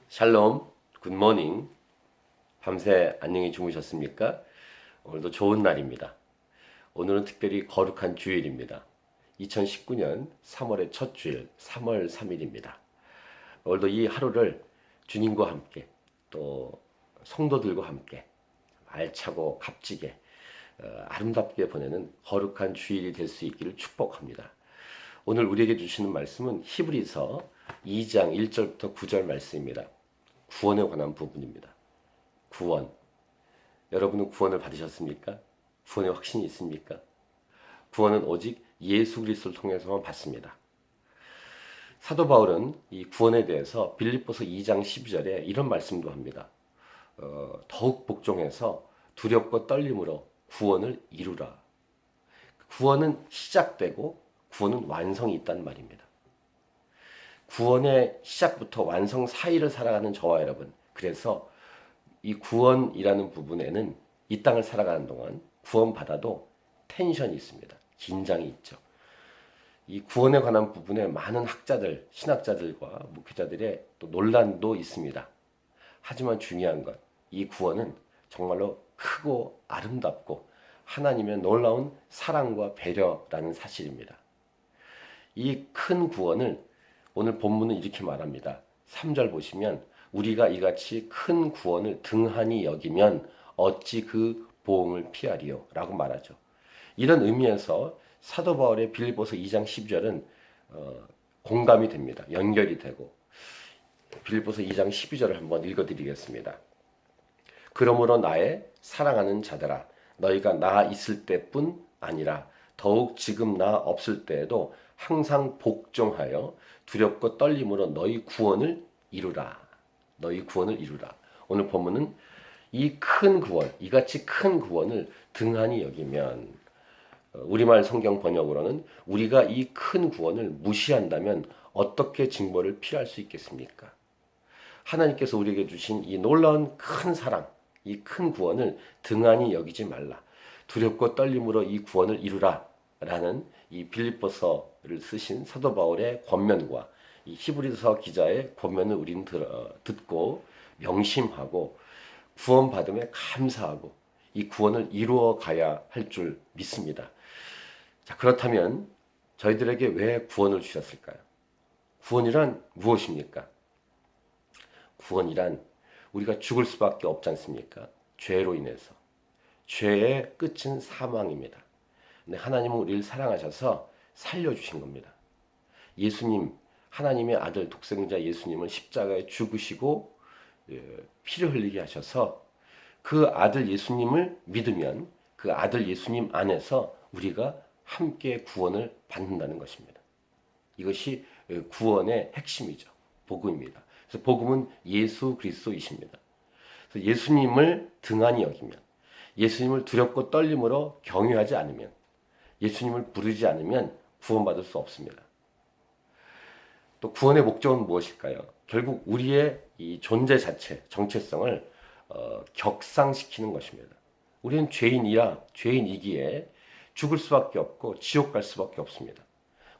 샬롬, 굿모닝. 밤새 안녕히 주무셨습니까? 오늘도 좋은 날입니다. 오늘은 특별히 거룩한 주일입니다. 2019년 3월의 첫 주일, 3월 3일입니다. 오늘도 이 하루를 주님과 함께 또 성도들과 함께 알차고 값지게 아름답게 보내는 거룩한 주일이 될 수 있기를 축복합니다. 오늘 우리에게 주시는 말씀은 히브리서 2장 1절부터 9절 말씀입니다. 구원에 관한 부분입니다. 구원. 여러분은 구원을 받으셨습니까? 구원의 확신이 있습니까? 구원은 오직 예수 그리스도를 통해서만 받습니다. 사도 바울은 이 구원에 대해서 빌립보서 2장 12절에 이런 말씀도 합니다. 더욱 복종해서 두렵고 떨림으로 구원을 이루라. 구원은 시작되고 구원은 완성이 있다는 말입니다. 구원의 시작부터 완성 사이를 살아가는 저와 여러분, 그래서 이 구원이라는 부분에는 이 땅을 살아가는 동안 구원받아도 텐션이 있습니다. 긴장이 있죠. 이 구원에 관한 부분에 많은 학자들, 신학자들과 목회자들의 또 논란도 있습니다. 하지만 중요한 것, 이 구원은 정말로 크고 아름답고 하나님의 놀라운 사랑과 배려라는 사실입니다. 이 큰 구원을 오늘 본문은 이렇게 말합니다. 3절 보시면 우리가 이같이 큰 구원을 등한히 여기면 어찌 그 보응을 피하리요 라고 말하죠. 이런 의미에서 사도 바울의 빌립보서 2장 12절은 공감이 됩니다. 연결이 되고 빌립보서 2장 12절을 한번 읽어드리겠습니다. 그러므로 나의 사랑하는 자들아 너희가 나 있을 때뿐 아니라 더욱 지금 나 없을 때에도 항상 복종하여 두렵고 떨림으로 너희 구원을 이루라. 너희 구원을 이루라. 오늘 본문은 이 큰 구원, 이같이 큰 구원을 등한히 여기면 우리말 성경 번역으로는 우리가 이 큰 구원을 무시한다면 어떻게 징벌을 피할 수 있겠습니까? 하나님께서 우리에게 주신 이 놀라운 큰 사랑, 이 큰 구원을 등한히 여기지 말라. 두렵고 떨림으로 이 구원을 이루라. 라는 이 빌립보서를 쓰신 사도 바울의 권면과 이 히브리서 기자의 권면을 우리는 듣고 명심하고 구원받음에 감사하고 이 구원을 이루어 가야 할 줄 믿습니다. 자, 그렇다면 저희들에게 왜 구원을 주셨을까요? 구원이란 무엇입니까? 구원이란 우리가 죽을 수밖에 없지 않습니까? 죄로 인해서. 죄의 끝은 사망입니다. 근데 하나님은 우리를 사랑하셔서 살려주신 겁니다. 예수님, 하나님의 아들 독생자 예수님을 십자가에 죽으시고 피를 흘리게 하셔서 그 아들 예수님을 믿으면 그 아들 예수님 안에서 우리가 함께 구원을 받는다는 것입니다. 이것이 구원의 핵심이죠. 복음입니다. 그래서 복음은 예수 그리스도이십니다. 그래서 예수님을 등한히 여기면, 예수님을 두렵고 떨림으로 경외하지 않으면, 예수님을 부르지 않으면 구원받을 수 없습니다. 또 구원의 목적은 무엇일까요? 결국 우리의 이 존재 자체, 정체성을 격상시키는 것입니다. 우리는 죄인이기에 죽을 수밖에 없고 지옥 갈 수밖에 없습니다.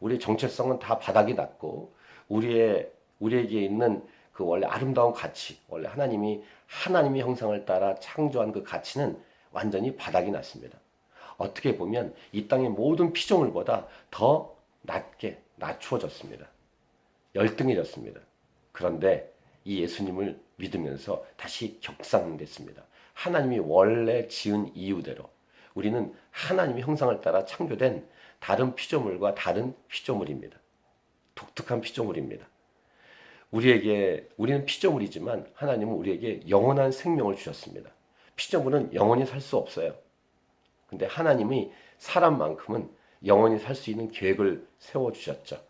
우리의 정체성은 다 바닥이 났고 우리에게 있는 그 원래 아름다운 가치, 원래 하나님의 형상을 따라 창조한 그 가치는 완전히 바닥이 났습니다. 어떻게 보면 이 땅의 모든 피조물보다 더 낮게 낮추어졌습니다. 열등해졌습니다. 그런데 이 예수님을 믿으면서 다시 격상됐습니다. 하나님이 원래 지은 이유대로 우리는 하나님의 형상을 따라 창조된 다른 피조물과 다른 피조물입니다. 독특한 피조물입니다. 우리는 피조물이지만 하나님은 우리에게 영원한 생명을 주셨습니다. 피조물은 영원히 살 수 없어요. 근데 하나님이 사람만큼은 영원히 살 수 있는 계획을 세워주셨죠.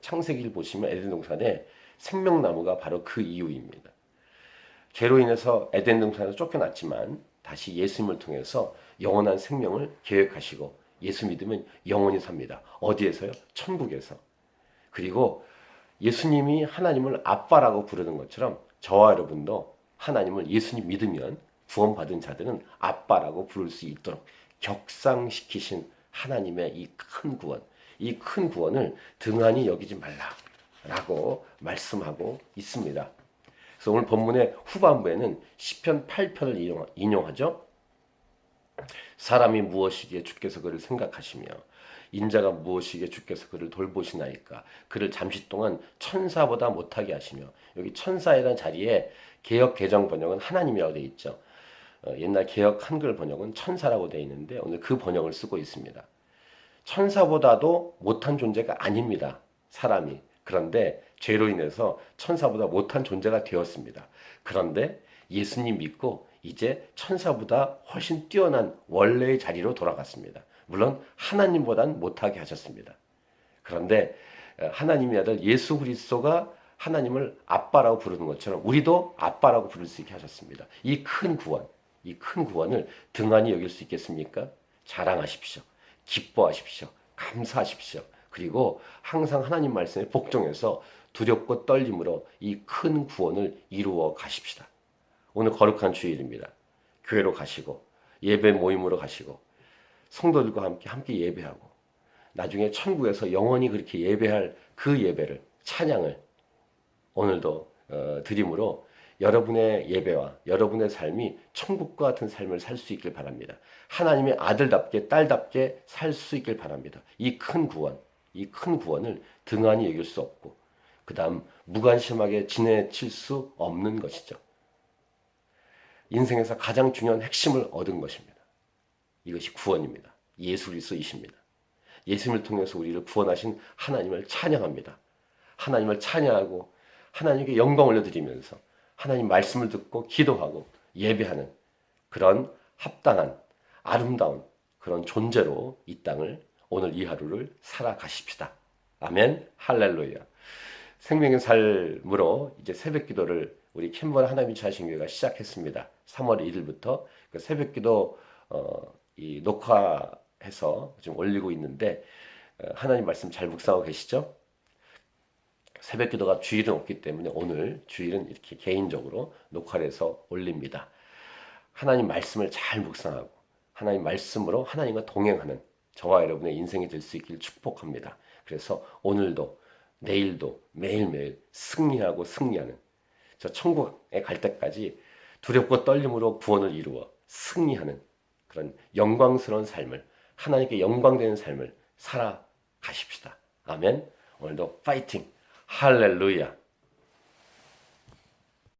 창세기를 보시면 에덴 동산에 생명나무가 바로 그 이유입니다. 죄로 인해서 에덴 동산에서 쫓겨났지만 다시 예수님을 통해서 영원한 생명을 계획하시고 예수 믿으면 영원히 삽니다. 어디에서요? 천국에서. 그리고 예수님이 하나님을 아빠라고 부르는 것처럼 저와 여러분도 하나님을 예수님 믿으면 구원받은 자들은 아빠라고 부를 수 있도록 격상시키신 하나님의 이 큰 구원, 이 큰 구원을 등한히 여기지 말라. 라고 말씀하고 있습니다. 그래서 오늘 본문의 후반부에는 시편 8편을 인용하죠. 사람이 무엇이기에 주께서 그를 생각하시며 인자가 무엇이기에 주께서 그를 돌보시나이까. 그를 잠시 동안 천사보다 못하게 하시며. 여기 천사이라는 자리에 개역 개정 번역은 하나님이라고 되어 있죠. 옛날 개역 한글 번역은 천사라고 되어 있는데 오늘 그 번역을 쓰고 있습니다. 천사보다도 못한 존재가 아닙니다. 사람이. 그런데 죄로 인해서 천사보다 못한 존재가 되었습니다. 그런데 예수님 믿고 이제 천사보다 훨씬 뛰어난 원래의 자리로 돌아갔습니다. 물론 하나님보다는 못하게 하셨습니다. 그런데 하나님의 아들 예수 그리스도가 하나님을 아빠라고 부르는 것처럼 우리도 아빠라고 부를 수 있게 하셨습니다. 이 큰 구원, 이 큰 구원을 등한히 여길 수 있겠습니까? 자랑하십시오. 기뻐하십시오. 감사하십시오. 그리고 항상 하나님 말씀에 복종해서 두렵고 떨림으로 이 큰 구원을 이루어 가십시다. 오늘 거룩한 주일입니다. 교회로 가시고 예배 모임으로 가시고 성도들과 함께 예배하고 나중에 천국에서 영원히 그렇게 예배할 그 예배를 찬양을 오늘도 드림으로 여러분의 예배와 여러분의 삶이 천국과 같은 삶을 살 수 있길 바랍니다. 하나님의 아들답게 딸답게 살 수 있길 바랍니다. 이 큰 구원, 이 큰 구원을 등한히 여길 수 없고 그 다음 무관심하게 지내칠 수 없는 것이죠. 인생에서 가장 중요한 핵심을 얻은 것입니다. 이것이 구원입니다. 예수 그리스도이십니다. 예수님을 통해서 우리를 구원하신 하나님을 찬양합니다. 하나님을 찬양하고 하나님께 영광 올려드리면서 하나님 말씀을 듣고 기도하고 예배하는 그런 합당한 아름다운 그런 존재로 이 땅을 오늘 이 하루를 살아가십시다. 아멘. 할렐루야. 생명의 삶으로 이제 새벽 기도를 우리 캔버라 하나님의 자신교회가 시작했습니다. 3월 1일부터 그 새벽 기도 이 녹화해서 지금 올리고 있는데 하나님 말씀 잘 묵상하고 계시죠? 새벽 기도가 주일은 없기 때문에 오늘 주일은 이렇게 개인적으로 녹화를 해서 올립니다. 하나님 말씀을 잘 묵상하고 하나님 말씀으로 하나님과 동행하는 저와 여러분의 인생이 될 수 있기를 축복합니다. 그래서 오늘도 내일도 매일매일 승리하고 승리하는 저 천국에 갈 때까지 두렵고 떨림으로 구원을 이루어 승리하는 그런 영광스러운 삶을 하나님께 영광되는 삶을 살아가십시다. 아멘. 오늘도 파이팅. 할렐루야.